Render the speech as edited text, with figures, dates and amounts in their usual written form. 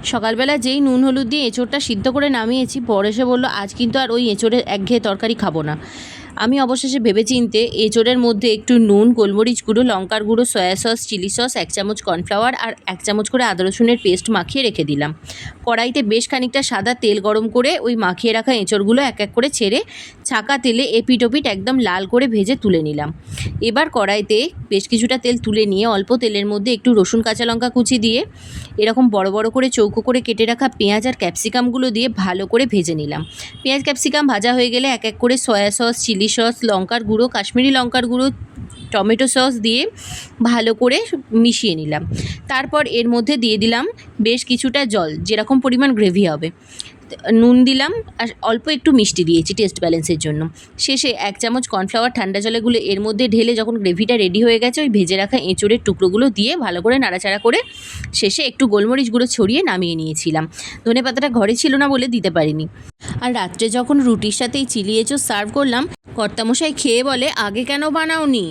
সকালবেলা যেই নুন হলুদ দিয়ে এঁচোড়টা সিদ্ধ করে নামিয়েছি, বর এসে বললো আজ কিন্তু আর ওই এঁচোড়ের একঘেয়ে তরকারি খাবো না। আমি অবশেষে ভেবেচিন্তে এঁচোড়ের মধ্যে একটু নুন, গোলমরিচ গুঁড়ো, লঙ্কার গুঁড়ো, সয়া সস, চিলি সস, 1 চামচ কর্নফ্লাওয়ার আর 1 চামচ করে আদা রসুনের পেস্ট মাখিয়ে রেখে দিলাম। কড়াইতে বেশ খানিকটা সাদা তেল গরম করে ওই মাখিয়ে রাখা এঁচোড়গুলো এক এক করে ছেড়ে ছাঁকা তেলে এপিট ওপিট একদম লাল করে ভেজে তুলে নিলাম। এবার কড়াইতে বেশ কিছুটা তেল তুলে নিয়ে অল্প তেলের মধ্যে একটু রসুন কাঁচা লঙ্কা কুচি দিয়ে এরকম বড় বড় করে চৌকো করে কেটে রাখা পেঁয়াজ আর ক্যাপসিকামগুলো দিয়ে ভালো করে ভেজে নিলাম। পেঁয়াজ ক্যাপসিকাম ভাজা হয়ে গেলে এক এক করে সয়া সস, চিলি সস, লঙ্কার গুঁড়ো, কাশ্মীরি লঙ্কার গুঁড়ো, টমেটো সস দিয়ে ভালো করে মিশিয়ে নিলাম। তারপর এর মধ্যে দিয়ে দিলাম বেশ কিছুটা জল, যেরকম পরিমাণ গ্রেভি হবে। নুন দিলাম আর অল্প একটু মিষ্টি দিয়েছি টেস্ট ব্যালেন্সের জন্য। শেষে 1 চামচ কর্নফ্লাওয়ার ঠান্ডা জলে গুলে এর মধ্যে ঢেলে যখন গ্রেভিটা রেডি হয়ে গেছে, ওই ভেজে রাখা এঁচোড়ের টুকরোগুলো দিয়ে ভালো করে নাড়াচাড়া করে শেষে একটু গোলমরিচ গুঁড়ো ছড়িয়ে নামিয়ে নিয়েছিলাম। ধনেপাতাটা ঘরে ছিল না বলে দিতে পারিনি। আর রাত্রে যখন রুটির সাথে এই চিলি এঁচোড় সার্ভ করলাম, কর্তামশাই খেয়ে বলে আগে কেন বানাওনি।